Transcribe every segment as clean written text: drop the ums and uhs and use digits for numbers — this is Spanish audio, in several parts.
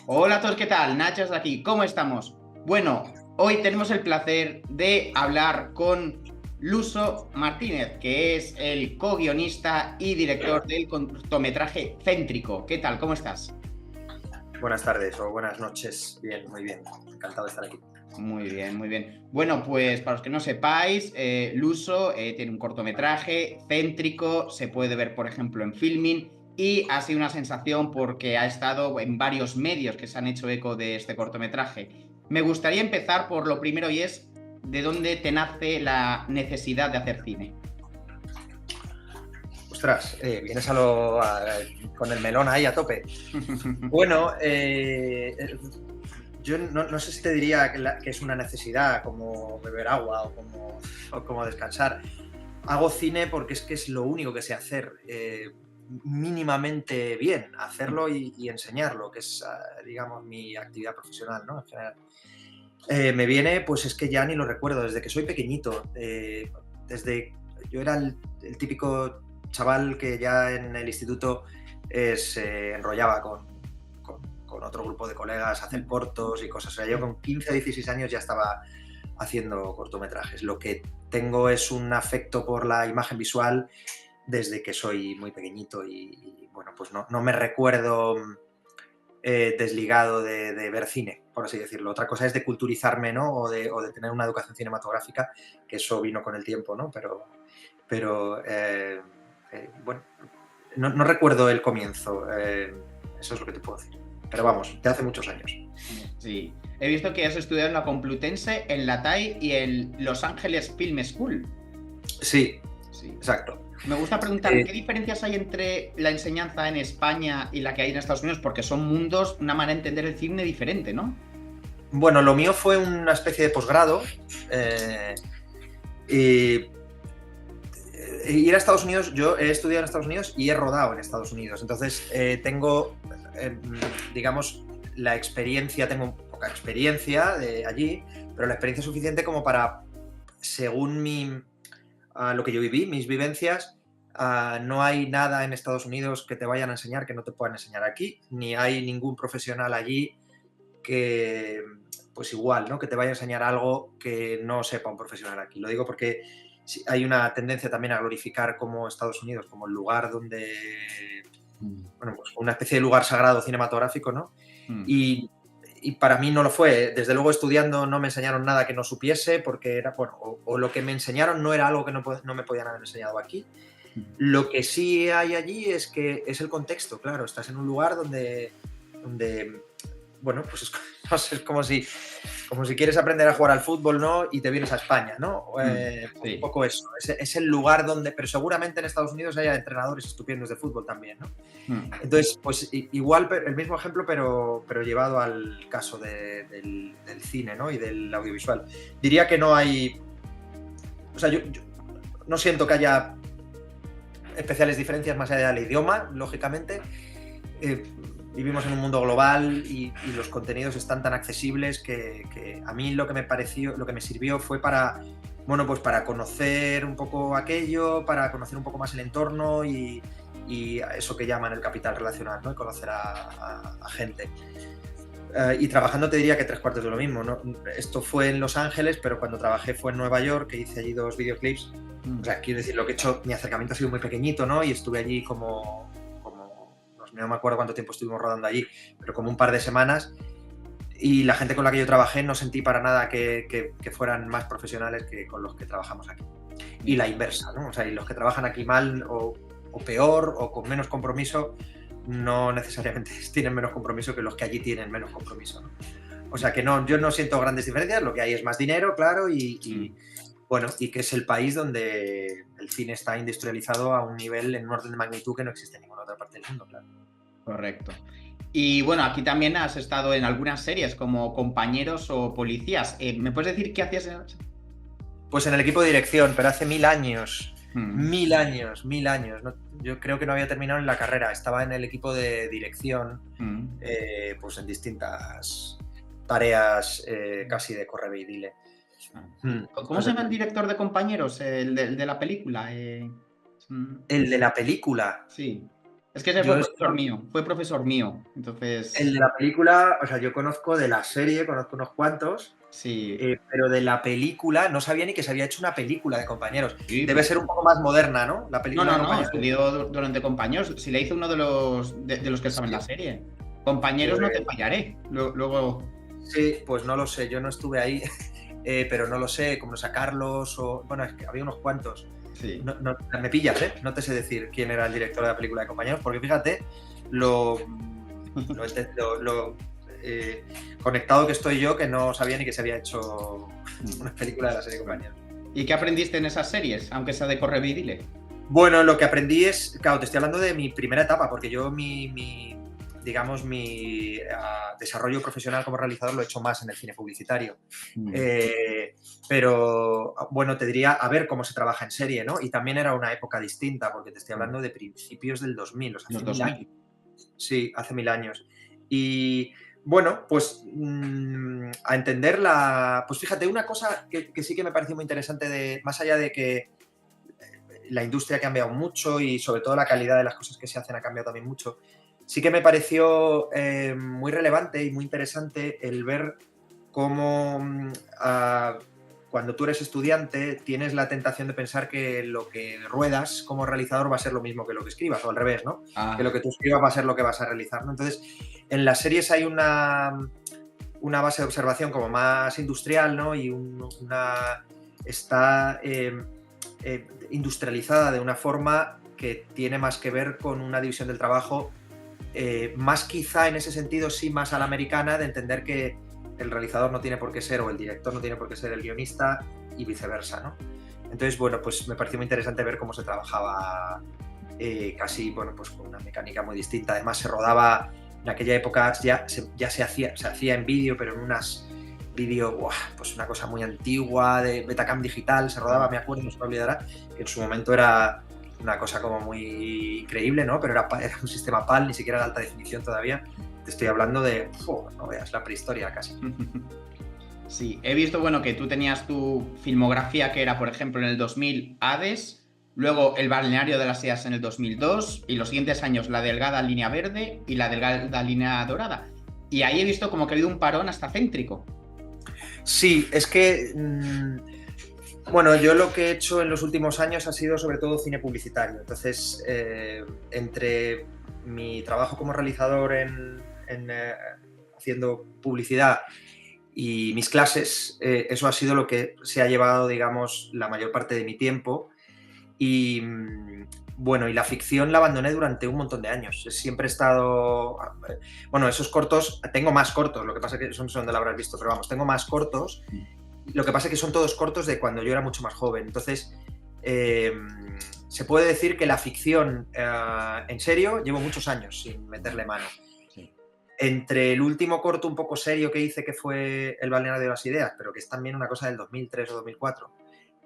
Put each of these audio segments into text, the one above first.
Hola a todos, ¿qué tal? Nachos de aquí, ¿cómo estamos? Bueno, hoy tenemos el placer de hablar con Luso Martínez, que es el co-guionista y director del cortometraje Céntrico. ¿Qué tal? ¿Cómo estás? Buenas tardes o buenas noches. Bien, muy bien. Encantado de estar aquí. Muy bien, muy bien. Bueno, pues para los que no sepáis, Luso tiene un cortometraje, Céntrico, se puede ver, por ejemplo, en Filmin, y ha sido una sensación porque ha estado en varios medios que se han hecho eco de este cortometraje. Me gustaría empezar por lo primero y es, ¿de dónde te nace la necesidad de hacer cine? Ostras, vienes con el melón ahí a tope. Bueno, yo no sé si te diría que es una necesidad como beber agua o como descansar. Hago cine porque es que es lo único que sé hacer mínimamente bien, hacerlo y enseñarlo, que es, digamos, mi actividad profesional, ¿no? En general. Me viene, pues es que ya ni lo recuerdo, desde que soy pequeñito. Yo era el típico chaval que ya en el instituto se enrollaba con otro grupo de colegas a hacer cortos y cosas. O sea, yo con 15 o 16 años ya estaba haciendo cortometrajes. Lo que tengo es un afecto por la imagen visual desde que soy muy pequeñito y bueno, pues no me recuerdo desligado de ver cine, por así decirlo. Otra cosa es de culturizarme, ¿no? O de tener una educación cinematográfica, que eso vino con el tiempo, ¿no? Pero bueno, no recuerdo el comienzo, eso es lo que te puedo decir. Pero vamos, de hace muchos años. Sí, he visto que has estudiado en la Complutense, en la TAI y en Los Ángeles Film School. Sí, Sí. exacto. Me gusta preguntar, ¿qué diferencias hay entre la enseñanza en España y la que hay en Estados Unidos? Porque son mundos, una manera de entender el cine diferente, ¿no? Bueno, lo mío fue una especie de posgrado. Ir a Estados Unidos, yo he estudiado en Estados Unidos y he rodado en Estados Unidos. Entonces, tengo, digamos, la experiencia, tengo poca experiencia de allí, pero la experiencia suficiente como para, según lo que yo viví, mis vivencias, no hay nada en Estados Unidos que te vayan a enseñar que no te puedan enseñar aquí, ni hay ningún profesional allí que, pues igual, ¿no? Que te vaya a enseñar algo que no sepa un profesional aquí. Lo digo porque hay una tendencia también a glorificar como Estados Unidos como el lugar donde, bueno, pues una especie de lugar sagrado cinematográfico, ¿no? Y para mí no lo fue. Desde luego, estudiando no me enseñaron nada que no supiese, porque era, bueno, o lo que me enseñaron no era algo que no me podían haber enseñado aquí. Lo que sí hay allí es que es el contexto, claro. Estás en un lugar donde bueno, pues no sé, es como si quieres aprender a jugar al fútbol, ¿no? Y te vienes a España, ¿no? Sí. Un poco eso. Es el lugar donde, pero seguramente en Estados Unidos haya entrenadores estupendos de fútbol también, ¿no? Entonces, pues igual el mismo ejemplo, pero llevado al caso del cine, ¿no? Y del audiovisual. Diría que no hay, o sea, yo no siento que haya especiales diferencias más allá del idioma, lógicamente. Vivimos en un mundo global y los contenidos están tan accesibles que a mí lo que me sirvió fue para, bueno, pues para conocer un poco aquello, para conocer un poco más el entorno y eso que llaman el capital relacional, ¿no? Y conocer a gente. Y trabajando te diría que 3/4 de lo mismo, ¿no? Esto fue en Los Ángeles, pero cuando trabajé fue en Nueva York, que hice allí 2 videoclips. O sea, quiero decir, lo que he hecho, mi acercamiento ha sido muy pequeñito, ¿no? Y estuve allí no me acuerdo cuánto tiempo estuvimos rodando allí, pero como un par de semanas, y la gente con la que yo trabajé no sentí para nada que fueran más profesionales que con los que trabajamos aquí. Y la inversa, ¿no? O sea, y los que trabajan aquí mal o peor o con menos compromiso no necesariamente tienen menos compromiso que los que allí tienen menos compromiso, ¿no? O sea que no, yo no siento grandes diferencias, lo que hay es más dinero, claro, bueno, y que es el país donde el cine está industrializado a un nivel en un orden de magnitud que no existe en ninguna otra parte del mundo, claro. Correcto. Y bueno, aquí también has estado en algunas series como Compañeros o Policías. ¿Me puedes decir qué hacías en...? Pues en el equipo de dirección, pero hace 1000 años. 1000 años, 1000 años. ¿No? Yo creo que no había terminado en la carrera. Estaba en el equipo de dirección, pues en distintas tareas casi de correve y dile. ¿Cómo se llama el director de Compañeros, el de la película? El de la película. Sí. Es que ese fue profesor mío, entonces... El de la película, o sea, yo conozco de la serie, conozco unos cuantos, Sí. pero de la película no sabía ni que se había hecho una película de Compañeros. Sí, Debe ser un poco más moderna, ¿no? La película no, salió durante Compañeros. Si le hizo uno de los que estaba en la serie. Compañeros, pues... no te fallaré. Luego... Sí, pues no lo sé, yo no estuve ahí, pero no lo sé, como a Carlos o... Bueno, es que había unos cuantos. Sí. No, me pillas, ¿eh? No te sé decir quién era el director de la película de Compañeros, porque fíjate lo conectado que estoy yo, que no sabía ni que se había hecho una película de la serie Compañeros. ¿Y qué aprendiste en esas series, aunque sea de correve y dile? Bueno, lo que aprendí es, claro, te estoy hablando de mi primera etapa, porque yo mi desarrollo profesional como realizador lo he hecho más en el cine publicitario. Pero, bueno, te diría a ver cómo se trabaja en serie, ¿no? Y también era una época distinta, porque te estoy hablando de principios del 2000, o sea, hace 1000 años. Sí, hace 1000 años. Y, bueno, pues a entenderla... Pues fíjate, una cosa que sí que me pareció muy interesante, más allá de que la industria ha cambiado mucho y sobre todo la calidad de las cosas que se hacen ha cambiado también mucho, sí que me pareció muy relevante y muy interesante el ver cómo cuando tú eres estudiante tienes la tentación de pensar que lo que ruedas como realizador va a ser lo mismo que lo que escribas, o al revés, ¿no? Que lo que tú escribas va a ser lo que vas a realizar, ¿no? Entonces, en las series hay una base de observación como más industrial, ¿no? Y está industrializada de una forma que tiene más que ver con una división del trabajo más quizá en ese sentido sí más a la americana, de entender que el realizador no tiene por qué ser, o el director no tiene por qué ser el guionista y viceversa, ¿no? Entonces, bueno, pues me pareció muy interesante ver cómo se trabajaba casi, bueno, pues con una mecánica muy distinta. Además se rodaba, en aquella época ya se hacía en vídeo, pero en unas vídeo, pues una cosa muy antigua de Betacam digital, se rodaba, me acuerdo, no se me olvidará, que en su momento era una cosa como muy increíble, ¿no? Pero era un sistema PAL, ni siquiera de alta definición todavía. Te estoy hablando de, no veas, la prehistoria casi. Sí, he visto, bueno, que tú tenías tu filmografía que era, por ejemplo, en el 2000 Hades, luego El balneario de las ideas en el 2002 y los siguientes años La delgada línea verde y La delgada línea dorada. Y ahí he visto como que ha habido un parón hasta céntrico. Sí, es que... Bueno, yo lo que he hecho en los últimos años ha sido sobre todo cine publicitario. Entonces, entre mi trabajo como realizador haciendo publicidad y mis clases, eso ha sido lo que se ha llevado, digamos, la mayor parte de mi tiempo. Y bueno, y la ficción la abandoné durante un montón de años. Siempre he estado... Bueno, esos cortos, tengo más cortos, lo que pasa es que son donde lo habrás visto, pero vamos, tengo más cortos. Lo que pasa es que son todos cortos de cuando yo era mucho más joven. Entonces, se puede decir que la ficción, en serio, llevo muchos años sin meterle mano. Sí. Entre el último corto un poco serio que hice, que fue El balneario de las ideas, pero que es también una cosa del 2003 o 2004,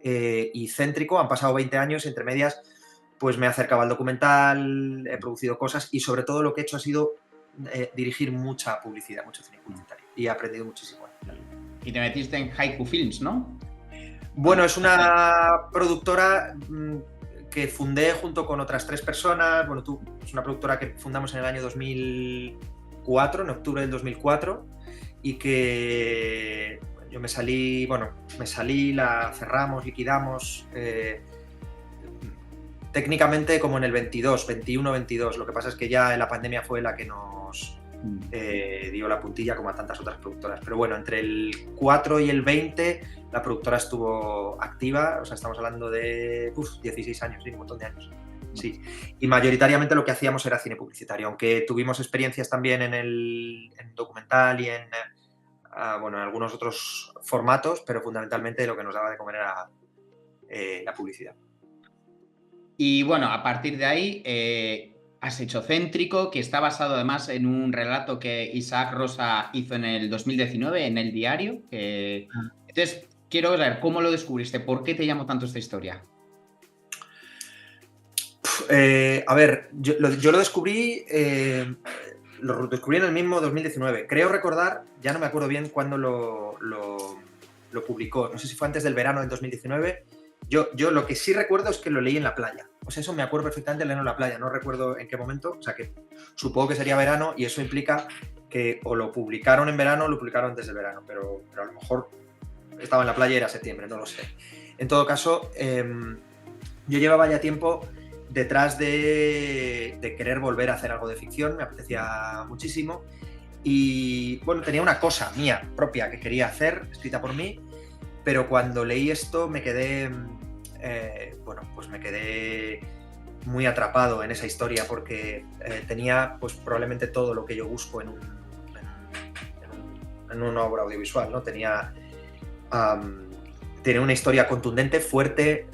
y Céntrico, han pasado 20 años, entre medias, pues me he acercado al documental, he producido cosas y sobre todo lo que he hecho ha sido dirigir mucha publicidad, mucho cine publicitario, y he aprendido muchísimo. Y te metiste en Haiku Films, ¿no? Bueno, es una productora que fundé junto con otras 3 personas. Bueno, es una productora que fundamos en el año 2004, en octubre del 2004, y que yo me salí, la cerramos, liquidamos, técnicamente como en el 21-22. Lo que pasa es que ya la pandemia fue la que nos dio la puntilla, como a tantas otras productoras. Pero bueno, entre el 4 y el 20 la productora estuvo activa, o sea, estamos hablando de 16 años, sí, un montón de años. Sí. Y mayoritariamente lo que hacíamos era cine publicitario, aunque tuvimos experiencias también en documental y en algunos otros formatos, pero fundamentalmente lo que nos daba de comer era la publicidad. Y bueno, a partir de ahí has hecho Céntrico, que está basado además en un relato que Isaac Rosa hizo en el 2019 en El Diario. Entonces, quiero saber cómo lo descubriste, ¿por qué te llamó tanto esta historia? A ver, yo lo descubrí, lo descubrí en el mismo 2019. Creo recordar, ya no me acuerdo bien cuándo lo publicó. No sé si fue antes del verano del 2019. Yo lo que sí recuerdo es que lo leí en la playa. O sea, eso me acuerdo perfectamente de leerlo en la playa. No recuerdo en qué momento. O sea, que supongo que sería verano y eso implica que o lo publicaron en verano o lo publicaron antes del verano. Pero a lo mejor estaba en la playa y era septiembre, no lo sé. En todo caso, yo llevaba ya tiempo detrás de querer volver a hacer algo de ficción. Me apetecía muchísimo. Y bueno, tenía una cosa mía propia que quería hacer, escrita por mí. Pero cuando leí esto me quedé, pues me quedé muy atrapado en esa historia porque tenía pues probablemente todo lo que yo busco en una obra audiovisual, ¿no? Tenía una historia contundente, fuerte,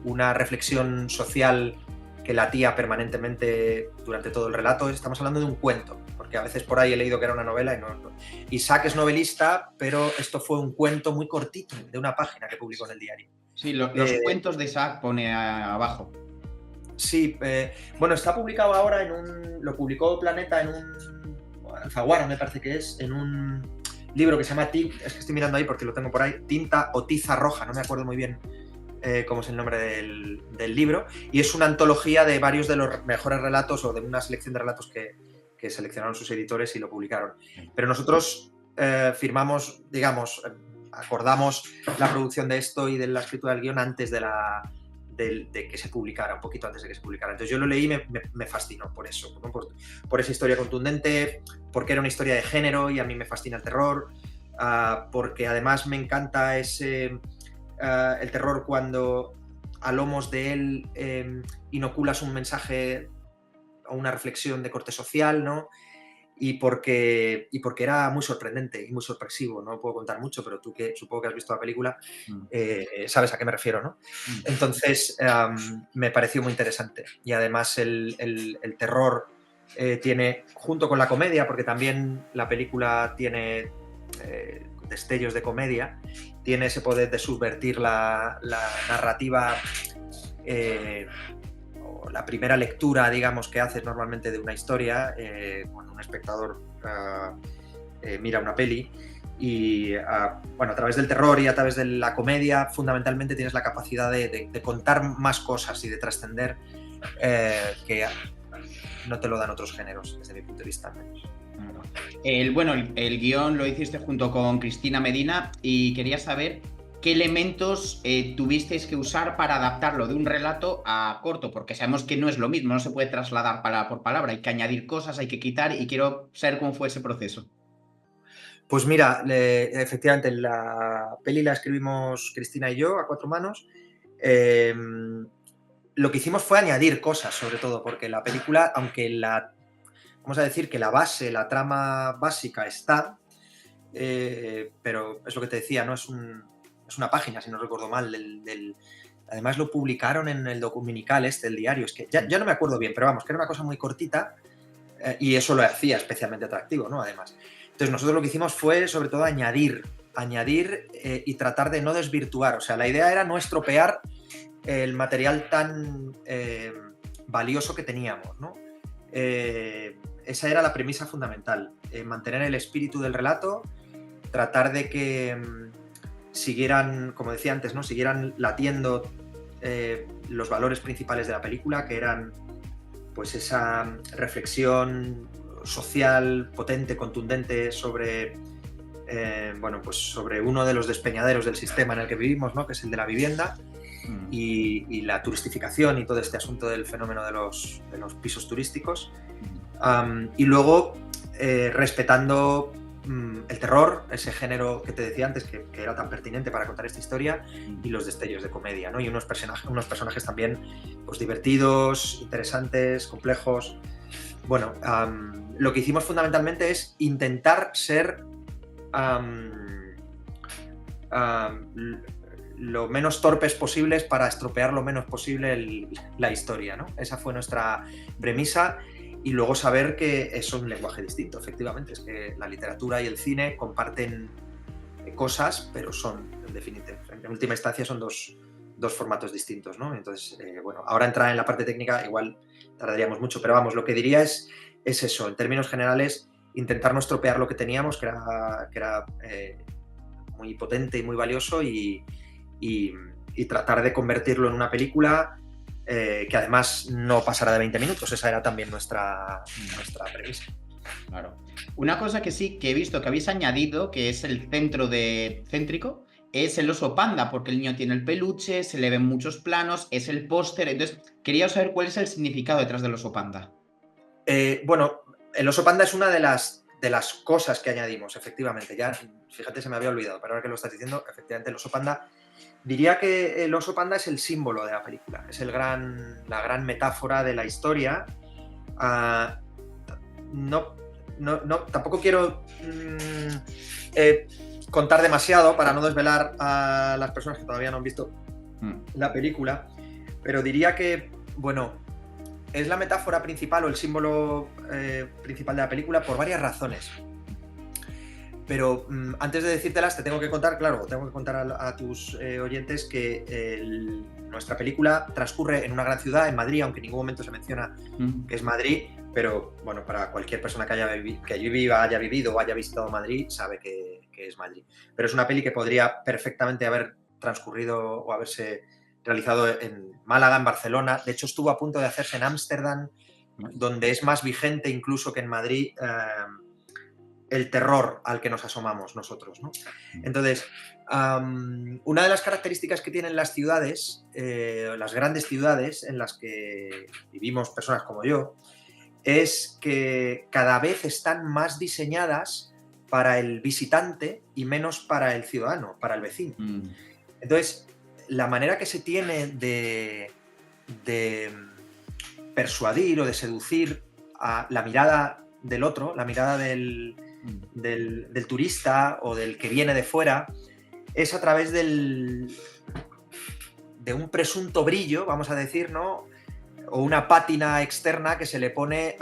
una reflexión social que latía permanentemente durante todo el relato. Estamos hablando de un cuento, porque a veces por ahí he leído que era una novela y no. Isaac es novelista, pero esto fue un cuento muy cortito, de una página que publicó en el diario. Sí, los cuentos de Isaac pone abajo. Sí, bueno, está publicado ahora lo publicó Planeta en Alfaguara, me parece que es, en un libro que se llama, es que estoy mirando ahí porque lo tengo por ahí, Tinta o Tiza Roja, no me acuerdo muy bien cómo es el nombre del libro, y es una antología de varios de los mejores relatos o de una selección de relatos que seleccionaron sus editores y lo publicaron. Pero nosotros firmamos, digamos, acordamos la producción de esto y de la escritura del guión antes de que se publicara, un poquito antes de que se publicara. Entonces yo lo leí y me fascinó por eso, ¿no? por esa historia contundente, porque era una historia de género y a mí me fascina el terror, porque además me encanta el terror cuando a lomos de él inoculas un mensaje o una reflexión de corte social, ¿no? Y porque era muy sorprendente y muy sorpresivo. No puedo contar mucho, pero tú que supongo que has visto la película sabes a qué me refiero, ¿no? Entonces me pareció muy interesante. Y además el terror tiene, junto con la comedia, porque también la película tiene destellos de comedia, tiene ese poder de subvertir la narrativa, la primera lectura, digamos, que haces normalmente de una historia, cuando un espectador mira una peli, y bueno, a través del terror y a través de la comedia, fundamentalmente tienes la capacidad de contar más cosas y de trascender que no te lo dan otros géneros, desde mi punto de vista al menos. El guión lo hiciste junto con Cristina Medina y quería saber qué elementos tuvisteis que usar para adaptarlo de un relato a corto, porque sabemos que no es lo mismo, no se puede trasladar palabra por palabra, hay que añadir cosas, hay que quitar, y quiero saber cómo fue ese proceso. Pues mira, efectivamente, la peli la escribimos Cristina y yo a cuatro manos. Lo que hicimos fue añadir cosas, sobre todo, porque la película, aunque vamos a decir que la base, la trama básica está, pero es lo que te decía, ¿no? Es una página, si no recuerdo mal, además lo publicaron en el dominical el diario, es que ya no me acuerdo bien, pero vamos, que era una cosa muy cortita y eso lo hacía especialmente atractivo, ¿no? Además. Entonces nosotros lo que hicimos fue, sobre todo, añadir y tratar de no desvirtuar, o sea, la idea era no estropear el material tan valioso que teníamos, ¿no? Esa era la premisa fundamental, mantener el espíritu del relato, tratar de que siguieran, como decía antes, ¿no? Siguieran latiendo los valores principales de la película, que eran pues esa reflexión social potente, contundente sobre pues sobre uno de los despeñaderos del sistema en el que vivimos, ¿no? Que es el de la vivienda, y la turistificación y todo este asunto del fenómeno de los pisos turísticos, y luego respetando el terror, ese género que te decía antes que era tan pertinente para contar esta historia, y los destellos de comedia, ¿no? Y unos personajes también pues divertidos, interesantes, complejos. Bueno, lo que hicimos fundamentalmente es intentar ser lo menos torpes posibles para estropear lo menos posible la historia, ¿no? Esa fue nuestra premisa. Y luego saber que es un lenguaje distinto, efectivamente, es que la literatura y el cine comparten cosas, pero son, en última instancia, son dos formatos distintos, ¿no? Entonces, bueno, ahora entrar en la parte técnica igual tardaríamos mucho, pero vamos, lo que diría es es eso, en términos generales, intentar no estropear lo que teníamos, que era muy potente y muy valioso, y tratar de convertirlo en una película que además no pasará de 20 minutos. Esa era también nuestra premisa. Claro. Una cosa que sí que he visto que habéis añadido, que es el centro céntrico, es el oso panda, porque el niño tiene el peluche, se le ven muchos planos, es el póster. Entonces, quería saber cuál es el significado detrás del oso panda. Bueno, el oso panda es una de las cosas que añadimos, efectivamente. Ya, fíjate, se me había olvidado, pero ahora que lo estás diciendo, efectivamente, el oso panda. Diría que el oso panda es el símbolo de la película, es la gran metáfora de la historia. Tampoco quiero contar demasiado para no desvelar a las personas que todavía no han visto la película, pero diría que, bueno, es la metáfora principal o el símbolo principal de la película por varias razones. Pero antes de decírtelas, te tengo que contar, claro, tengo que contar a tus oyentes que nuestra película transcurre en una gran ciudad, en Madrid, aunque en ningún momento se menciona que es Madrid, pero bueno, para cualquier persona que haya vivido o haya visitado Madrid, sabe que es Madrid. Pero es una peli que podría perfectamente haber transcurrido o haberse realizado en Málaga, en Barcelona. De hecho, estuvo a punto de hacerse en Ámsterdam, donde es más vigente incluso que en Madrid el terror al que nos asomamos nosotros, ¿no? Entonces, una de las características que tienen las ciudades, las grandes ciudades en las que vivimos personas como yo, es que cada vez están más diseñadas para el visitante y menos para el ciudadano, para el vecino. Entonces, la manera que se tiene de persuadir o de seducir a la mirada del otro, la mirada del turista o del que viene de fuera, es a través de un presunto brillo, vamos a decir, ¿no? O una pátina externa que se le pone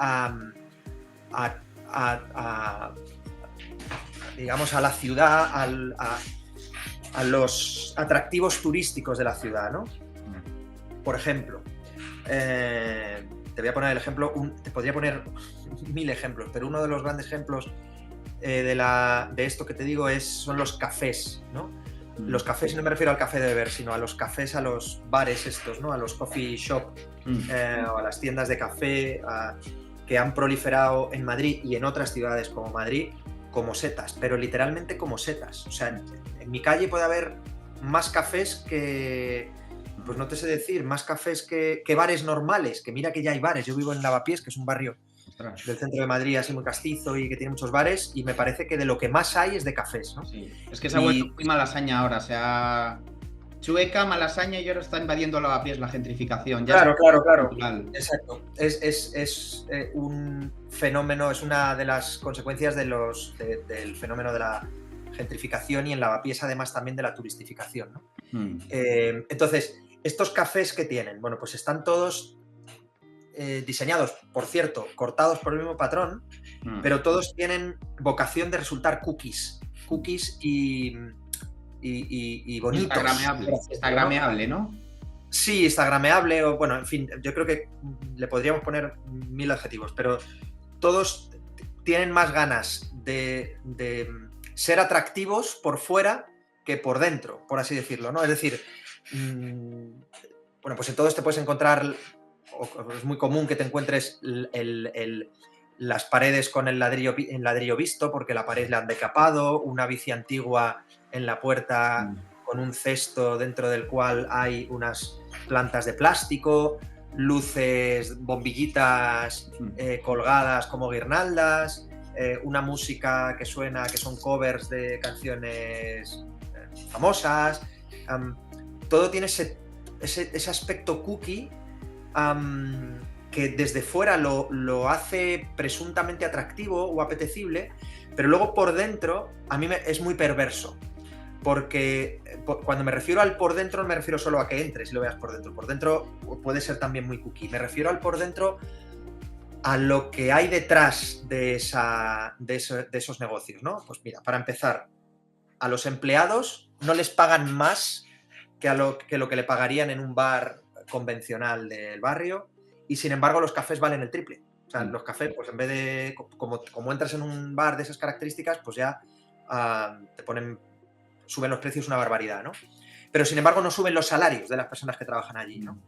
digamos, a la ciudad, a los atractivos turísticos de la ciudad, ¿no? Por ejemplo, te voy a poner el ejemplo, te podría poner 1000 ejemplos, pero uno de los grandes ejemplos de esto que te digo son los cafés, ¿no? Los cafés, no me refiero al café de beber, sino a los cafés, a los bares estos, ¿no? A los coffee shop o a las tiendas de café que han proliferado en Madrid y en otras ciudades como Madrid como setas, pero literalmente como setas. O sea, en mi calle puede haber más cafés que, pues no te sé decir, más cafés que bares normales, que mira que ya hay bares. Yo vivo en Lavapiés, que es un barrio del centro de Madrid así muy castizo y que tiene muchos bares, y me parece que de lo que más hay es de cafés, ¿no? Sí. Es que se ha vuelto muy malasaña ahora, o sea, Chueca, Malasaña, y ahora está invadiendo Lavapiés la gentrificación. Ya claro. Exacto. Es un fenómeno, es una de las consecuencias del fenómeno de la gentrificación y en Lavapiés además también de la turistificación, ¿no? Entonces, estos cafés que tienen, bueno, pues están todos diseñados, por cierto, cortados por el mismo patrón, pero todos tienen vocación de resultar cookies y bonitos. Instagrameable, ¿no? Sí, instagrameable, o bueno, en fin, yo creo que le podríamos poner 1000 adjetivos, pero todos tienen más ganas de ser atractivos por fuera que por dentro, por así decirlo, ¿no? Es decir, bueno, pues en todos te puedes encontrar, o es muy común que te encuentres las paredes con el ladrillo visto porque la pared le han decapado, una bici antigua en la puerta con un cesto dentro del cual hay unas plantas de plástico, luces, bombillitas colgadas como guirnaldas, una música que suena, que son covers de canciones famosas. Todo tiene ese aspecto cookie que desde fuera lo hace presuntamente atractivo o apetecible, pero luego por dentro a mí es muy perverso. Porque cuando me refiero al por dentro no me refiero solo a que entres y lo veas por dentro. Por dentro puede ser también muy cookie. Me refiero al por dentro a lo que hay detrás de esos negocios, ¿no? Pues mira, para empezar, a los empleados no les pagan más que lo que le pagarían en un bar convencional del barrio, y sin embargo los cafés valen el triple. O sea, los cafés, pues en vez de, como entras en un bar de esas características, pues ya suben los precios una barbaridad, ¿no? Pero sin embargo no suben los salarios de las personas que trabajan allí, ¿no?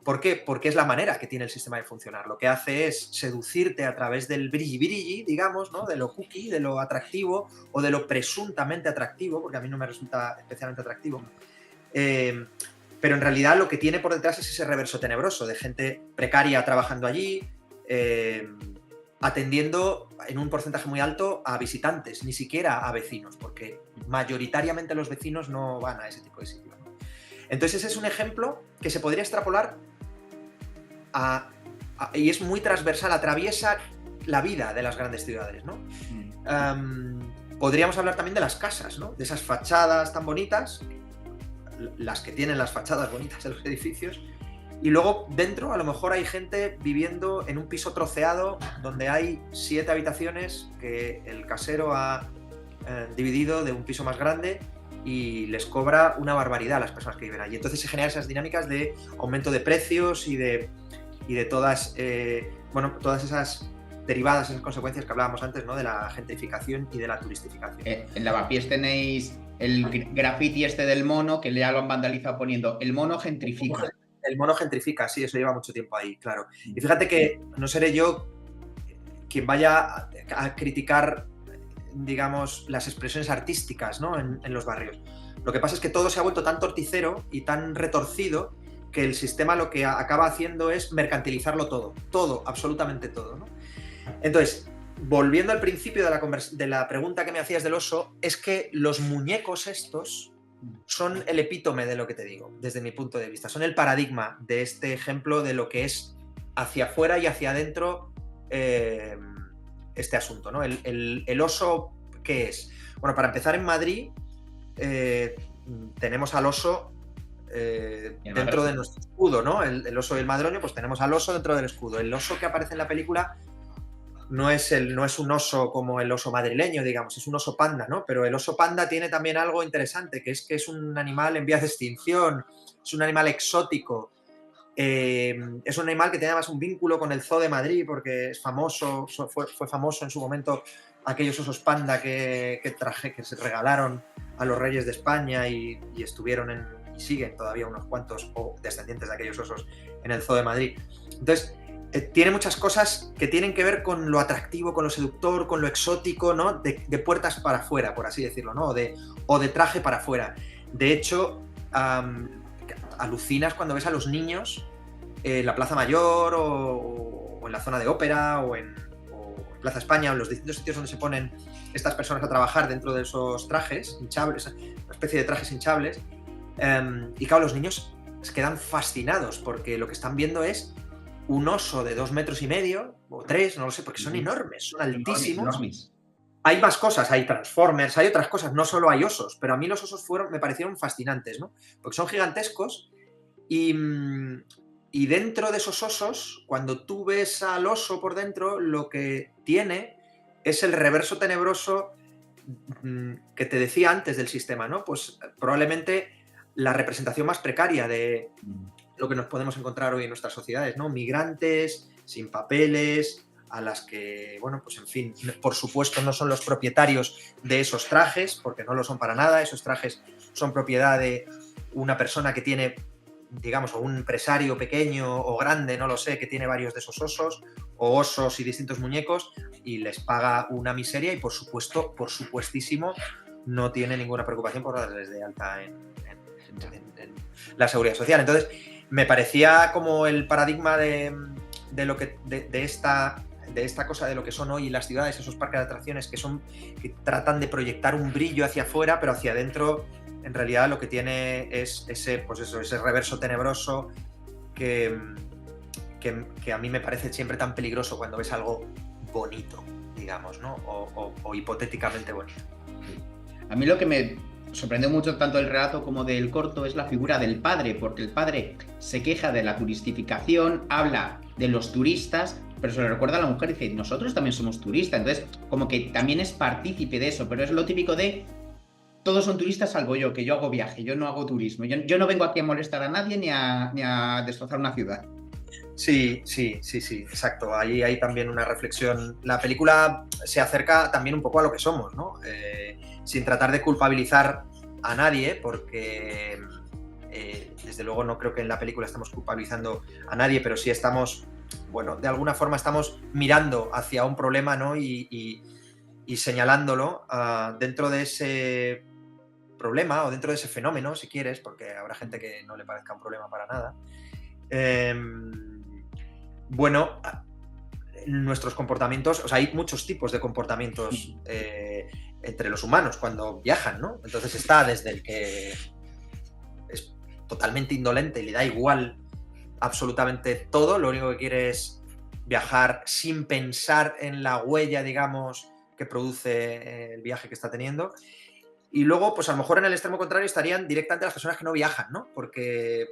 ¿Por qué? Porque es la manera que tiene el sistema de funcionar. Lo que hace es seducirte a través del brilli, digamos, ¿no? De lo cookie, de lo atractivo o de lo presuntamente atractivo, porque a mí no me resulta especialmente atractivo. Pero en realidad lo que tiene por detrás es ese reverso tenebroso de gente precaria trabajando allí, atendiendo en un porcentaje muy alto a visitantes, ni siquiera a vecinos, porque mayoritariamente los vecinos no van a ese tipo de sitios, ¿no? Entonces ese es un ejemplo que se podría extrapolar y es muy transversal, atraviesa la vida de las grandes ciudades, ¿no? Podríamos hablar también de las casas, ¿no? De esas fachadas tan bonitas, las que tienen las fachadas bonitas de los edificios, y luego dentro a lo mejor hay gente viviendo en un piso troceado donde hay 7 habitaciones que el casero ha dividido de un piso más grande y les cobra una barbaridad a las personas que viven allí. Entonces se generan esas dinámicas de aumento de precios y de todas, todas esas derivadas, esas consecuencias que hablábamos antes, ¿no? De la gentrificación y de la turistificación. En Lavapiés tenéis el graffiti este del mono, que ya lo han vandalizado poniendo el mono gentrifica. El mono gentrifica, sí, eso lleva mucho tiempo ahí, claro. Y fíjate que no seré yo quien vaya a criticar, digamos, las expresiones artísticas, ¿no? en los barrios. Lo que pasa es que todo se ha vuelto tan torticero y tan retorcido que el sistema lo que acaba haciendo es mercantilizarlo todo, absolutamente todo, ¿no? Entonces, volviendo al principio de la pregunta que me hacías del oso, es que los muñecos estos son el epítome de lo que te digo, desde mi punto de vista. Son el paradigma de este ejemplo de lo que es hacia afuera y hacia adentro este asunto, ¿no? El oso, ¿qué es? Bueno, para empezar, en Madrid tenemos al oso dentro de nuestro escudo, ¿no? El oso y el madroño, pues tenemos al oso dentro del escudo. El oso que aparece en la película no es un oso como el oso madrileño, digamos, es un oso panda, ¿no? Pero el oso panda tiene también algo interesante, que es un animal en vías de extinción, es un animal exótico, es un animal que tiene además un vínculo con el Zoo de Madrid, porque es famoso, fue famoso en su momento aquellos osos panda que se regalaron a los reyes de España y estuvieron y siguen todavía unos cuantos descendientes de aquellos osos en el Zoo de Madrid. Entonces, tiene muchas cosas que tienen que ver con lo atractivo, con lo seductor, con lo exótico, ¿no? De puertas para afuera, por así decirlo, ¿no? O de traje para afuera. De hecho, alucinas cuando ves a los niños en la Plaza Mayor o en la zona de ópera o en Plaza España o en los distintos sitios donde se ponen estas personas a trabajar dentro de esos trajes hinchables, una especie de trajes hinchables. Y claro, los niños se quedan fascinados porque lo que están viendo es un oso de 2,5 metros o 3, no lo sé, porque son enormes, son altísimos. Hay más cosas, hay Transformers, hay otras cosas, no solo hay osos, pero a mí los osos me parecieron fascinantes, ¿no? Porque son gigantescos y dentro de esos osos, cuando tú ves al oso por dentro, lo que tiene es el reverso tenebroso que te decía antes del sistema, ¿no? Pues probablemente la representación más precaria de lo que nos podemos encontrar hoy en nuestras sociedades, ¿no? Migrantes, sin papeles, a las que, bueno, pues en fin, por supuesto no son los propietarios de esos trajes, porque no lo son para nada, esos trajes son propiedad de una persona que tiene, digamos, o un empresario pequeño o grande, no lo sé, que tiene varios de esos osos, o osos y distintos muñecos, y les paga una miseria y por supuesto, por supuestísimo, no tiene ninguna preocupación por darles de alta en la seguridad social. Entonces, me parecía como el paradigma de esta cosa de lo que son hoy las ciudades, esos parques de atracciones que tratan de proyectar un brillo hacia afuera, pero hacia adentro en realidad lo que tiene es ese reverso tenebroso que a mí me parece siempre tan peligroso cuando ves algo bonito, digamos, ¿no? O hipotéticamente bonito. A mí lo que me sorprendió mucho tanto el relato como del corto es la figura del padre, porque el padre se queja de la turistificación, habla de los turistas, pero se lo recuerda a la mujer y dice, nosotros también somos turistas, entonces como que también es partícipe de eso, pero es lo típico de todos son turistas salvo yo, que yo hago viaje, yo no hago turismo, yo no vengo aquí a molestar a nadie ni a destrozar una ciudad. Sí, exacto. Ahí hay también una reflexión. La película se acerca también un poco a lo que somos, ¿no? Sin tratar de culpabilizar a nadie, porque desde luego no creo que en la película estamos culpabilizando a nadie, pero sí estamos, bueno, de alguna forma estamos mirando hacia un problema, ¿no? Y señalándolo dentro de ese problema o dentro de ese fenómeno, si quieres, porque habrá gente que no le parezca un problema para nada. Bueno, nuestros comportamientos, o sea, hay muchos tipos de comportamientos entre los humanos cuando viajan, ¿no? Entonces está desde el que es totalmente indolente y le da igual absolutamente todo, lo único que quiere es viajar sin pensar en la huella, digamos, que produce el viaje que está teniendo. Y luego, pues a lo mejor en el extremo contrario estarían directamente las personas que no viajan, ¿no? Porque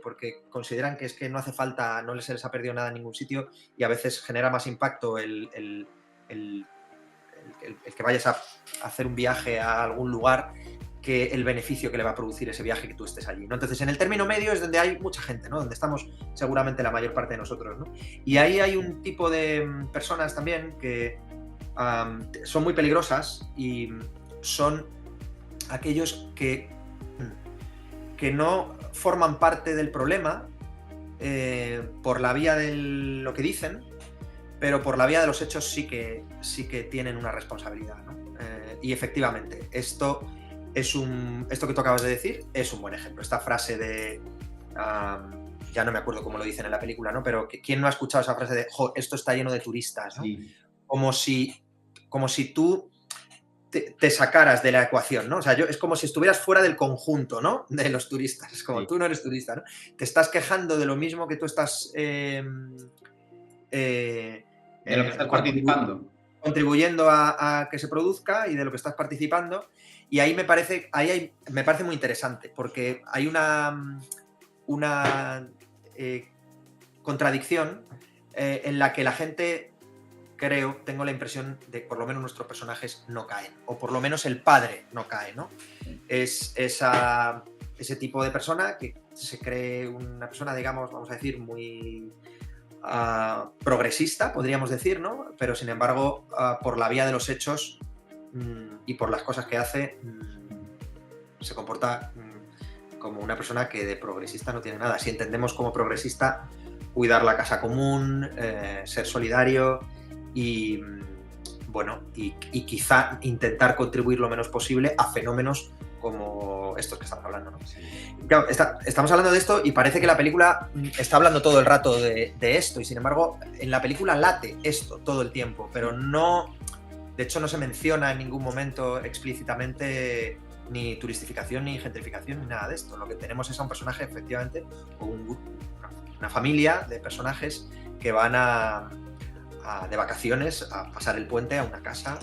consideran que es que no hace falta, no se les ha perdido nada en ningún sitio y a veces genera más impacto el que vayas a hacer un viaje a algún lugar que el beneficio que le va a producir ese viaje que tú estés allí, ¿no? Entonces, en el término medio es donde hay mucha gente, ¿no? Donde estamos seguramente la mayor parte de nosotros, ¿no? Y ahí hay un tipo de personas también que son muy peligrosas y son aquellos que no forman parte del problema por la vía de lo que dicen, pero por la vía de los hechos sí que tienen una responsabilidad, ¿no? Y efectivamente, esto que tú acabas de decir es un buen ejemplo. Esta frase de ya no me acuerdo cómo lo dicen en la película, ¿no? Pero ¿quién no ha escuchado esa frase de esto está lleno de turistas, ¿no? Sí. Como si tú te sacaras de la ecuación, ¿no? O sea, es como si estuvieras fuera del conjunto, ¿no? De los turistas. Es como tú no eres turista, ¿no? Te estás quejando de lo mismo que tú estás de lo que estás participando. Contribuyendo a que se produzca y de lo que estás participando. Y ahí me parece muy interesante, porque hay una contradicción en la que la gente, tengo la impresión de que por lo menos nuestros personajes no caen, o por lo menos el padre no cae, ¿no? Es ese tipo de persona que se cree una persona, digamos, vamos a decir, muy progresista, podríamos decir, ¿no? Pero sin embargo, por la vía de los hechos y por las cosas que hace, se comporta como una persona que de progresista no tiene nada. Si entendemos como progresista cuidar la casa común, ser solidario y, bueno, y quizá intentar contribuir lo menos posible a fenómenos como estos que estamos hablando, ¿no? Claro, estamos hablando de esto y parece que la película está hablando todo el rato de esto, y sin embargo en la película late esto todo el tiempo, pero no, de hecho no se menciona en ningún momento explícitamente ni turistificación, ni gentrificación, ni nada de esto. Lo que tenemos es a un personaje, efectivamente, o una familia de personajes que van de vacaciones a pasar el puente a una casa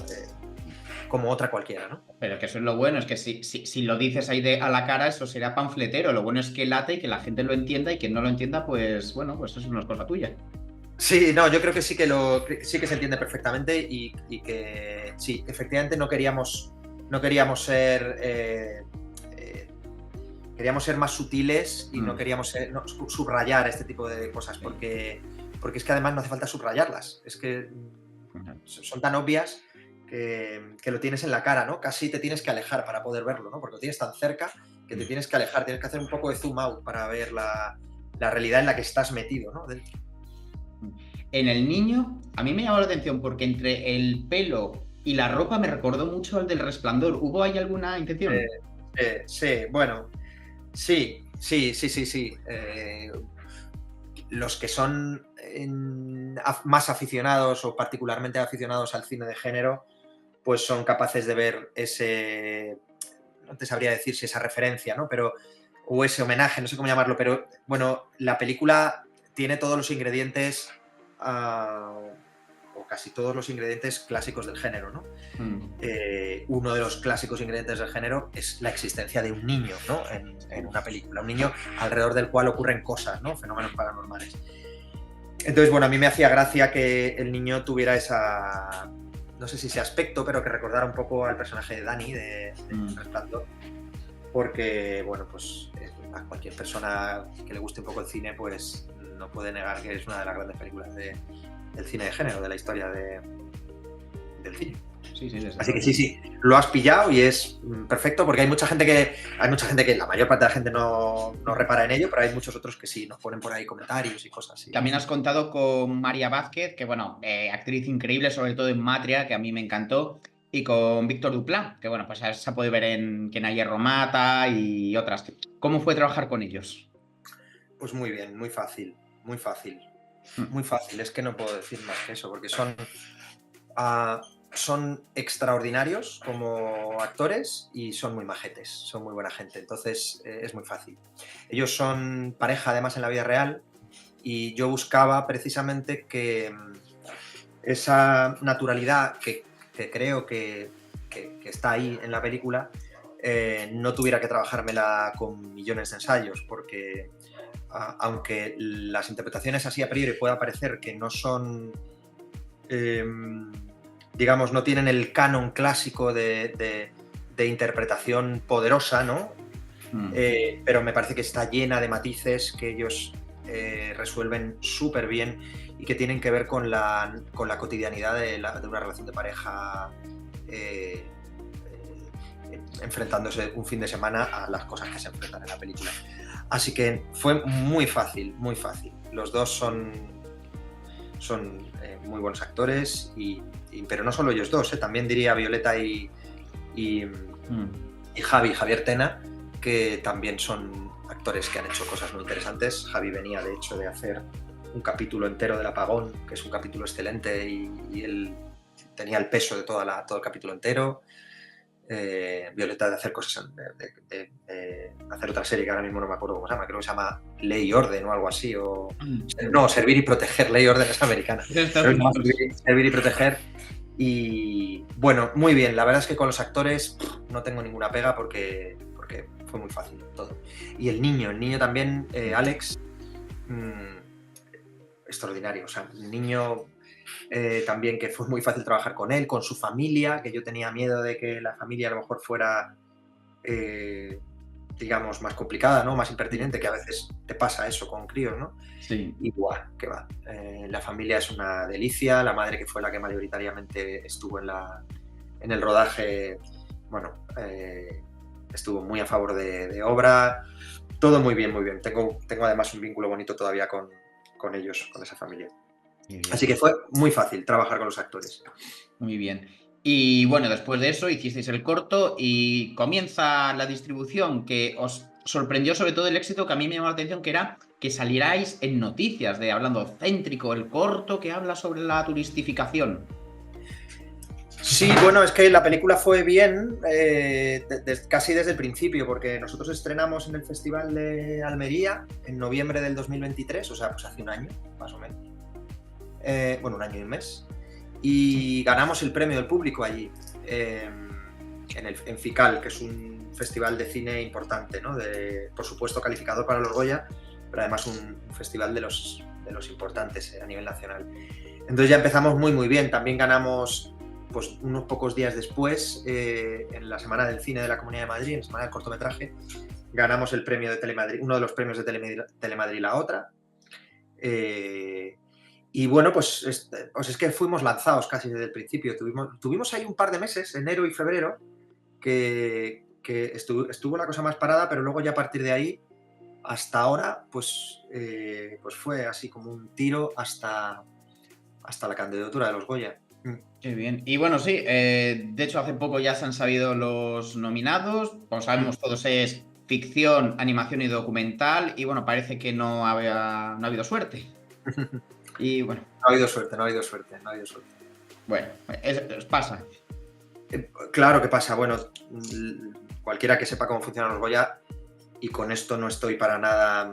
como otra cualquiera, ¿no? Pero que eso es lo bueno, es que si lo dices ahí a la cara, eso será panfletero. Lo bueno es que late y que la gente lo entienda, y quien no lo entienda, pues bueno, pues eso es una cosa tuya. Sí, no, yo creo que sí que se entiende perfectamente y que sí, efectivamente no queríamos ser queríamos ser más sutiles y no queríamos subrayar este tipo de cosas, porque es que además no hace falta subrayarlas, es que son tan obvias que lo tienes en la cara, ¿no? Casi te tienes que alejar para poder verlo, ¿no? Porque lo tienes tan cerca que te tienes que alejar, tienes que hacer un poco de zoom out para ver la realidad en la que estás metido, ¿no? Dentro. En el niño, a mí me llamó la atención porque entre el pelo y la ropa me recordó mucho al del Resplandor. ¿Hubo ahí alguna intención? Sí, bueno, sí. Los que son más aficionados o particularmente aficionados al cine de género, pues son capaces de ver no te sabría decir si esa referencia, ¿no? O ese homenaje, no sé cómo llamarlo, pero bueno, la película tiene todos los ingredientes, o casi todos los ingredientes clásicos del género, ¿no? Uno de los clásicos ingredientes del género es la existencia de un niño, ¿no? En una película, un niño alrededor del cual ocurren cosas, ¿no? Fenómenos paranormales. Entonces, bueno, a mí me hacía gracia que el niño tuviera no sé si ese aspecto, pero que recordara un poco al personaje de Dani de Resplandor, porque, bueno, pues a cualquier persona que le guste un poco el cine, pues no puede negar que es una de las grandes películas del cine de género, de la historia del cine. Sí, así que sí, lo has pillado y es perfecto, porque hay mucha gente que la mayor parte de la gente no repara en ello, pero hay muchos otros que sí, nos ponen por ahí comentarios y cosas así. También has contado con María Vázquez, que bueno, actriz increíble, sobre todo en Matria, que a mí me encantó, y con Víctor Duplá, que bueno, pues se puede ver en Quien a hierro mata y otras. ¿Cómo fue trabajar con ellos? Pues muy bien, muy fácil, muy fácil. Muy fácil, es que no puedo decir más que eso, porque son extraordinarios como actores y son muy majetes, son muy buena gente, entonces es muy fácil. Ellos son pareja además en la vida real y yo buscaba precisamente que esa naturalidad que creo que está ahí en la película no tuviera que trabajármela con millones de ensayos, porque aunque las interpretaciones así a priori pueda parecer que no son... digamos, no tienen el canon clásico de interpretación poderosa, ¿no? Pero me parece que está llena de matices que ellos resuelven súper bien y que tienen que ver con la cotidianidad de una relación de pareja enfrentándose un fin de semana a las cosas que se enfrentan en la película. Así que fue muy fácil, muy fácil. Los dos son muy buenos actores, pero no solo ellos dos, también diría Violeta y Javier Tena, que también son actores que han hecho cosas muy interesantes. Javi venía, de hecho, de hacer un capítulo entero del Apagón, que es un capítulo excelente, y él tenía el peso de todo el capítulo entero. Violeta de hacer cosas, de hacer otra serie que ahora mismo no me acuerdo cómo se llama, creo que se llama Ley y Orden o algo así, no, Servir y Proteger, Ley y Orden es americana, Servir y Proteger. Y bueno, muy bien, la verdad es que con los actores no tengo ninguna pega porque fue muy fácil todo. Y el niño también, Alex, extraordinario, o sea, un niño también que fue muy fácil trabajar con él, con su familia, que yo tenía miedo de que la familia a lo mejor fuera digamos, más complicada, ¿no? Más impertinente, que a veces te pasa eso con críos, ¿no? Sí. Y ¡buah! ¡Qué va! La familia es una delicia, la madre, que fue la que mayoritariamente estuvo en el rodaje, bueno, estuvo muy a favor de obra, todo muy bien, muy bien. Tengo además un vínculo bonito todavía con ellos, con esa familia. Así que fue muy fácil trabajar con los actores. Muy bien. Y bueno, después de eso hicisteis el corto y comienza la distribución, que os sorprendió sobre todo el éxito, que a mí me llamó la atención, que era que salierais en noticias de Hablando Céntrico, el corto que habla sobre la turistificación. Sí, bueno, es que la película fue bien casi desde el principio, porque nosotros estrenamos en el Festival de Almería en noviembre del 2023, o sea, pues hace un año, más o menos. Bueno, un año y un mes. Y ganamos el premio del público allí, en FICAL, que es un festival de cine importante, ¿no? Por supuesto calificado para los Goya, pero además un festival de los importantes a nivel nacional. Entonces ya empezamos muy muy bien. También ganamos, pues unos pocos días después, en la Semana del Cine de la Comunidad de Madrid, en la Semana del Cortometraje, ganamos el premio de Telemadrid, uno de los premios de Telemadrid La Otra. Y bueno, pues es que fuimos lanzados casi desde el principio. Tuvimos ahí un par de meses, enero y febrero, que estuvo la cosa más parada, pero luego ya a partir de ahí, hasta ahora, pues fue así como un tiro hasta la candidatura de los Goya. Qué bien. Y bueno, sí, de hecho hace poco ya se han sabido los nominados. Como sabemos todos, es ficción, animación y documental. Y bueno, parece que no ha habido suerte. Y bueno. No ha habido suerte. Bueno, pasa. Claro que pasa. Bueno, cualquiera que sepa cómo funcionan los Goya, y con esto no estoy para nada,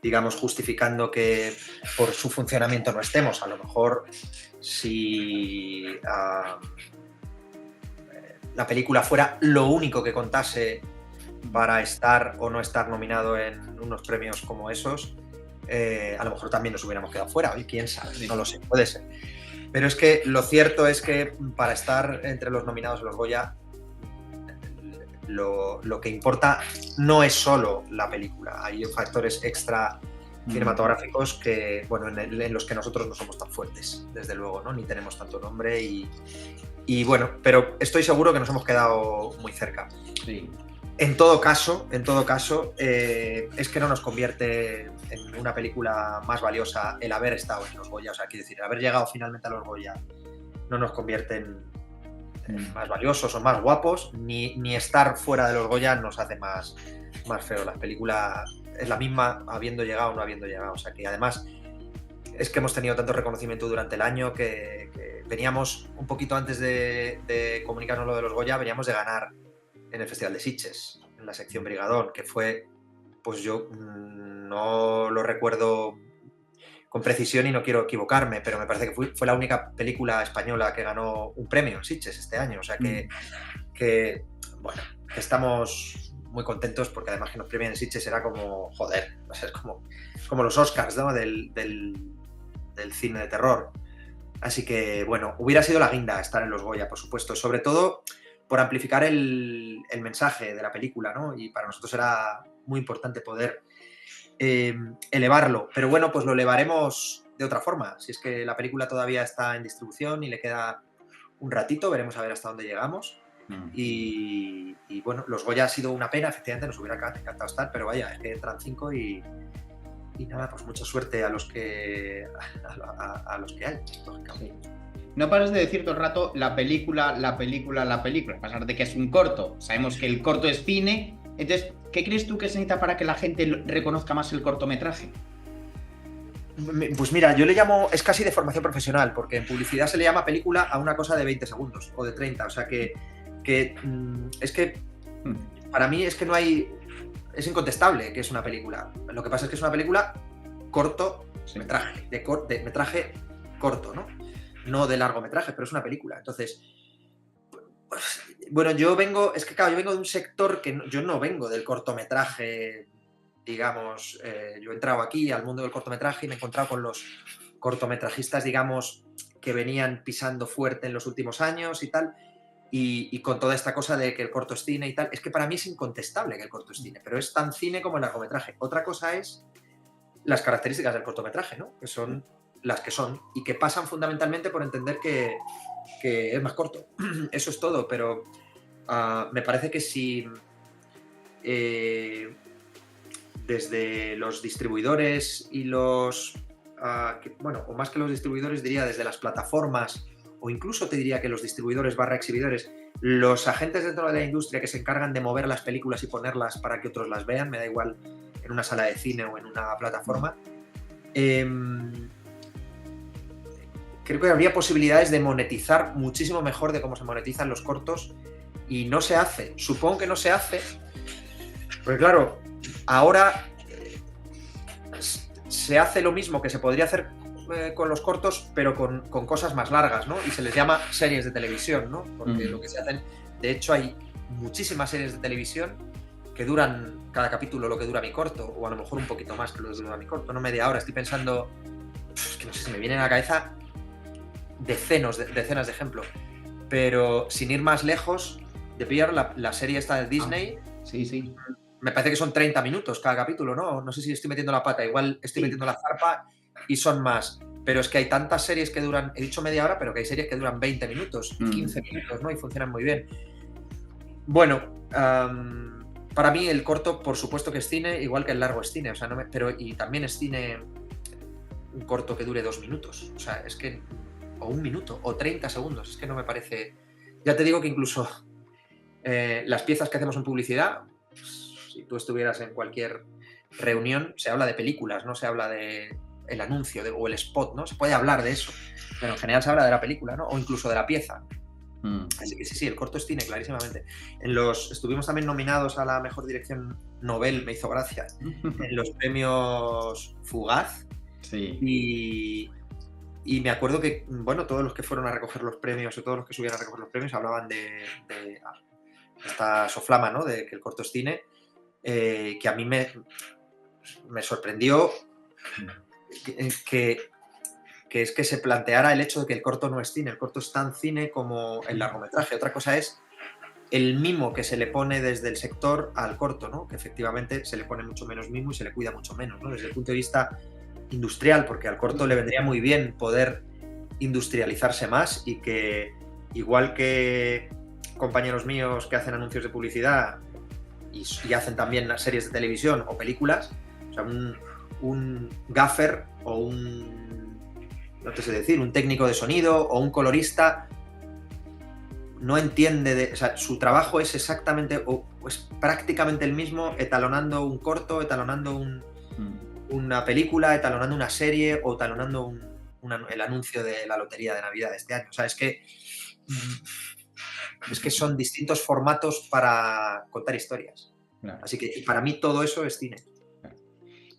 digamos, justificando que por su funcionamiento no estemos. A lo mejor si la película fuera lo único que contase para estar o no estar nominado en unos premios como esos, a lo mejor también nos hubiéramos quedado fuera. Oye, quién sabe, no lo sé, puede ser. Pero es que lo cierto es que para estar entre los nominados en los Goya, lo que importa no es solo la película, hay factores extra cinematográficos que, bueno, en los que nosotros no somos tan fuertes, desde luego, ¿no? Ni tenemos tanto nombre y bueno, pero estoy seguro que nos hemos quedado muy cerca. Sí. En todo caso, es que no nos convierte en una película más valiosa el haber estado en los Goya, o sea, quiero decir, el haber llegado finalmente a los Goya no nos convierte en más valiosos o más guapos, ni estar fuera de los Goya nos hace más feo. La película es la misma habiendo llegado o no habiendo llegado, o sea, que además es que hemos tenido tanto reconocimiento durante el año que veníamos un poquito antes de comunicarnos lo de los Goya, veníamos de ganar en el Festival de Sitges, en la sección Brigadón, que fue, pues yo no lo recuerdo con precisión y no quiero equivocarme, pero me parece que fue la única película española que ganó un premio en Sitges este año, o sea que bueno, que estamos muy contentos porque además que nos premien en Sitges era como, joder, o sea, es como los Oscars, ¿no? del cine de terror. Así que, bueno, hubiera sido la guinda estar en los Goya, por supuesto, sobre todo por amplificar el mensaje de la película, ¿no? Y para nosotros era muy importante poder elevarlo, pero bueno, pues lo elevaremos de otra forma. Si es que la película todavía está en distribución y le queda un ratito, veremos a ver hasta dónde llegamos. Y bueno, los Goya ha sido una pena, efectivamente nos hubiera encantado estar, pero vaya, es que entran 5 y nada, pues mucha suerte a los que hay, lógicamente. No paras de decir todo el rato la película, a pesar de que es un corto. Sabemos que el corto es cine. Entonces, ¿qué crees tú que se necesita para que la gente reconozca más el cortometraje? Pues mira, yo le llamo, es casi de formación profesional, porque en publicidad se le llama película a una cosa de 20 segundos o de 30, o sea que es que para mí es que no hay, es incontestable que es una película. Lo que pasa es que es una película cortometraje, de metraje corto, ¿no? No de largometraje, pero es una película. Entonces, pues, bueno, yo vengo de un sector que yo no vengo del cortometraje, digamos, yo he entrado aquí al mundo del cortometraje y me he encontrado con los cortometrajistas, digamos, que venían pisando fuerte en los últimos años y tal, y con toda esta cosa de que el corto es cine y tal. Es que para mí es incontestable que el corto es cine, pero es tan cine como el largometraje. Otra cosa es las características del cortometraje, ¿no? Que son las que son y que pasan fundamentalmente por entender que es más corto. Eso es todo, pero me parece que si desde los distribuidores y los... o más que los distribuidores, diría desde las plataformas, o incluso te diría que los distribuidores / exhibidores, los agentes dentro de la industria que se encargan de mover las películas y ponerlas para que otros las vean, me da igual en una sala de cine o en una plataforma, creo que habría posibilidades de monetizar muchísimo mejor de cómo se monetizan los cortos y no se hace. Supongo que no se hace, porque claro, ahora se hace lo mismo que se podría hacer con los cortos, pero con cosas más largas, ¿no? Y se les llama series de televisión, ¿no? Porque lo que se hacen, de hecho hay muchísimas series de televisión que duran cada capítulo lo que dura mi corto, o a lo mejor un poquito más que lo que dura mi corto, no media hora. Estoy pensando, es que no sé, se me vienen a la cabeza decenas de ejemplos, pero sin ir más lejos, The Bear, la serie esta de Disney, sí. Me parece que son 30 minutos cada capítulo, ¿no? No sé si estoy metiendo la pata, igual estoy metiendo la zarpa y son más, pero es que hay tantas series que duran, he dicho media hora, pero que hay series que duran 20 minutos, 15 minutos, ¿no? Y funcionan muy bien. Bueno, para mí el corto, por supuesto que es cine, igual que el largo es cine, o sea, y también es cine un corto que dure 2 minutos, o sea, es que, o 1 minuto, o 30 segundos, es que no me parece... Ya te digo que incluso las piezas que hacemos en publicidad, pues, si tú estuvieras en cualquier reunión, se habla de películas, no se habla de el anuncio o el spot, ¿no? Se puede hablar de eso, pero en general se habla de la película, ¿no? O incluso de la pieza. Así que sí, el corto es cine, clarísimamente. Estuvimos también nominados a la mejor dirección Nobel, me hizo gracia, en los premios Fugaz. Sí. Y me acuerdo que, bueno, todos los que fueron a recoger los premios o todos los que subieron a recoger los premios hablaban de esta soflama, ¿no? De que el corto es cine, que a mí me sorprendió que es que se planteara el hecho de que el corto no es cine. El corto es tan cine como el largometraje. Otra cosa es el mimo que se le pone desde el sector al corto, ¿no? Que efectivamente se le pone mucho menos mimo y se le cuida mucho menos, ¿no? Desde el punto de vista industrial, porque al corto le vendría muy bien poder industrializarse más y que, igual que compañeros míos que hacen anuncios de publicidad y hacen también series de televisión o películas, o sea, un gaffer o no te sé decir, un técnico de sonido o un colorista no entiende, o sea, su trabajo es exactamente o es prácticamente el mismo etalonando un corto, etalonando una película, etalonando una serie o etalonando el anuncio de la lotería de Navidad de este año. O sea, es que son distintos formatos para contar historias. Claro. Así que para mí todo eso es cine.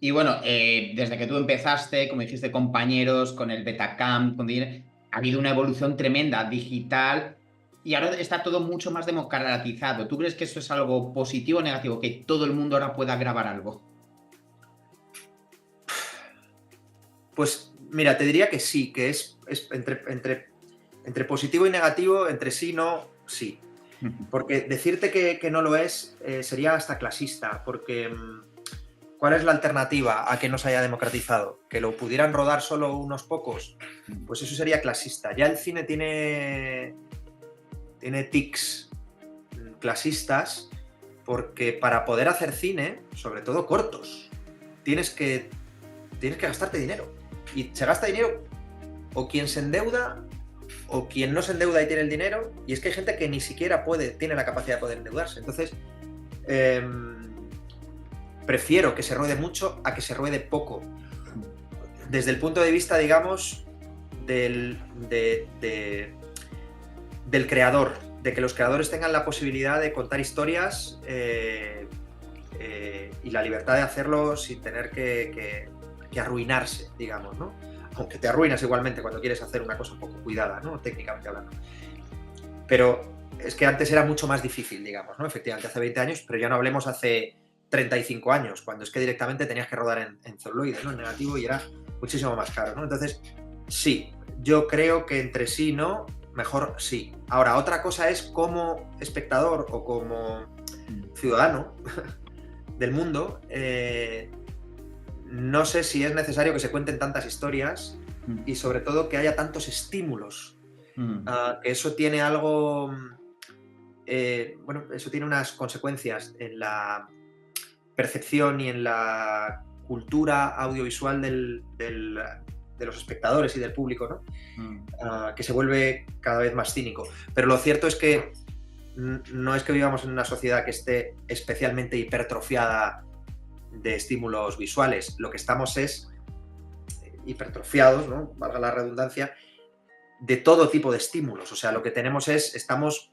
Y bueno, desde que tú empezaste, como dijiste, compañeros, con el Betacam, ha habido una evolución tremenda digital y ahora está todo mucho más democratizado. ¿Tú crees que eso es algo positivo o negativo? Que todo el mundo ahora pueda grabar algo. Pues mira, te diría que sí, que es entre positivo y negativo, entre sí, no, sí. Porque decirte que no lo es sería hasta clasista, porque ¿cuál es la alternativa a que no se haya democratizado? ¿Que lo pudieran rodar solo unos pocos? Pues eso sería clasista. Ya el cine tiene tics clasistas, porque para poder hacer cine, sobre todo cortos, tienes que gastarte dinero. Y se gasta dinero o quien se endeuda o quien no se endeuda y tiene el dinero, y es que hay gente que ni siquiera tiene la capacidad de poder endeudarse. Entonces, prefiero que se ruede mucho a que se ruede poco. Desde el punto de vista, digamos, del creador, de que los creadores tengan la posibilidad de contar historias y la libertad de hacerlo sin tener que arruinarse, digamos, ¿no? Aunque te arruinas igualmente cuando quieres hacer una cosa un poco cuidada, ¿no? Técnicamente hablando. Pero es que antes era mucho más difícil, digamos, ¿no? Efectivamente, hace 20 años, pero ya no hablemos hace 35 años, cuando es que directamente tenías que rodar en celuloide, ¿no? En negativo, y era muchísimo más caro, ¿no? Entonces, sí, yo creo que entre sí, ¿no? Mejor sí. Ahora, otra cosa es como espectador o como ciudadano del mundo, no sé si es necesario que se cuenten tantas historias y sobre todo que haya tantos estímulos. Que eso tiene algo... bueno, eso tiene unas consecuencias en la percepción y en la cultura audiovisual de los espectadores y del público, ¿no? Que se vuelve cada vez más cínico. Pero lo cierto es que no es que vivamos en una sociedad que esté especialmente hipertrofiada de estímulos visuales. Lo que estamos es hipertrofiados, ¿no? Valga la redundancia, de todo tipo de estímulos. O sea, lo que tenemos estamos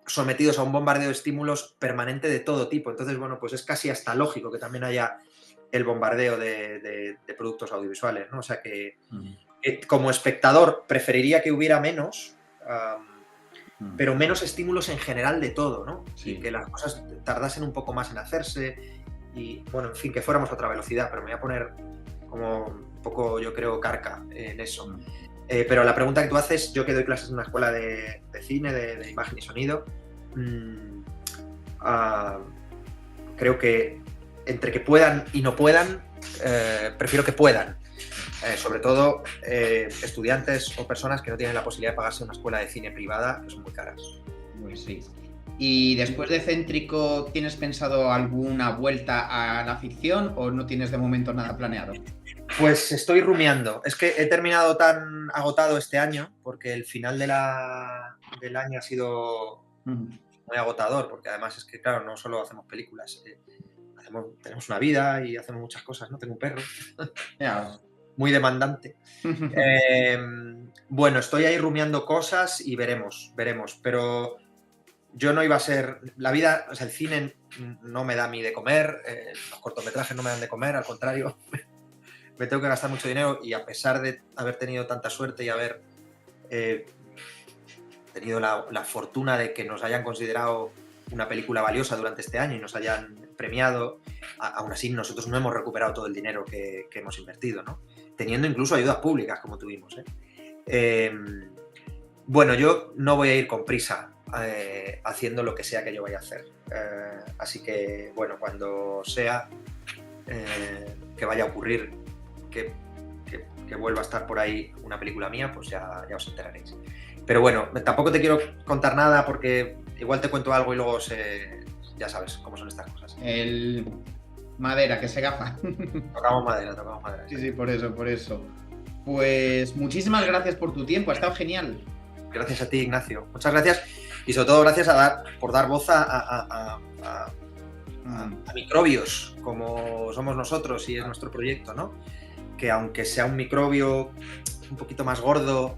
sometidos a un bombardeo de estímulos permanente de todo tipo. Entonces, bueno, pues es casi hasta lógico que también haya el bombardeo de productos audiovisuales, ¿no? O sea que como espectador preferiría que hubiera menos, pero menos estímulos en general de todo, ¿no? Sí. Y que las cosas tardasen un poco más en hacerse y, bueno, en fin, que fuéramos a otra velocidad, pero me voy a poner como un poco, yo creo, carca en eso. Pero la pregunta que tú haces, yo que doy clases en una escuela de cine, de imagen y sonido, creo que entre que puedan y no puedan, prefiero que puedan. Sobre todo estudiantes o personas que no tienen la posibilidad de pagarse una escuela de cine privada, que son muy caras. Pues sí. ¿Y después de Céntrico tienes pensado alguna vuelta a la ficción o no tienes de momento nada planeado? Pues estoy rumiando. Es que he terminado tan agotado este año porque el final del año ha sido muy agotador, porque además es que, claro, no solo hacemos películas, tenemos una vida y hacemos muchas cosas, ¿no? Tengo un perro. Yeah. Muy demandante. Bueno, estoy ahí rumiando cosas y veremos, pero yo no iba a ser... La vida, o sea, el cine no me da a mí de comer, los cortometrajes no me dan de comer, al contrario, me tengo que gastar mucho dinero y a pesar de haber tenido tanta suerte y haber tenido la fortuna de que nos hayan considerado una película valiosa durante este año y nos hayan premiado, aún así nosotros no hemos recuperado todo el dinero que hemos invertido, ¿no? Teniendo incluso ayudas públicas como tuvimos. Bueno, yo no voy a ir con prisa haciendo lo que sea que yo vaya a hacer. Así que, bueno, cuando sea que vaya a ocurrir que vuelva a estar por ahí una película mía, pues ya os enteraréis. Pero bueno, tampoco te quiero contar nada porque igual te cuento algo y luego ya sabes cómo son estas cosas. El madera, que se gafa. Tocamos madera. Sí, por eso. Pues muchísimas gracias por tu tiempo, ha estado genial. Gracias a ti, Ignacio. Muchas gracias y sobre todo gracias por dar voz a microbios como somos nosotros y es nuestro proyecto, ¿no? Que aunque sea un microbio un poquito más gordo,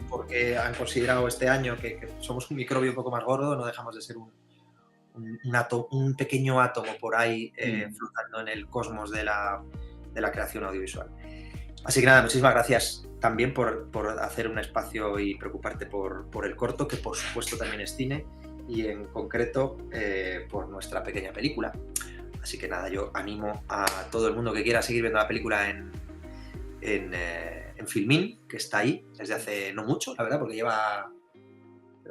porque han considerado este año que somos un microbio un poco más gordo, no dejamos de ser un pequeño átomo por ahí flotando en el cosmos de la creación audiovisual. Así que nada, muchísimas gracias también por hacer un espacio y preocuparte por el corto, que por supuesto también es cine, y en concreto por nuestra pequeña película. Así que nada, yo animo a todo el mundo que quiera seguir viendo la película en Filmin, que está ahí desde hace no mucho, la verdad, porque debe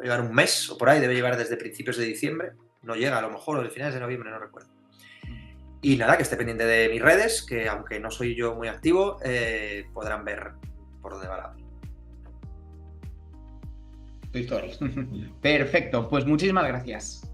llevar un mes o por ahí, debe llevar desde principios de diciembre, no llega a lo mejor, o de finales de noviembre, no recuerdo. Y nada, que esté pendiente de mis redes, que aunque no soy yo muy activo, podrán ver por dónde va la película. Tu historia. Perfecto, pues muchísimas gracias.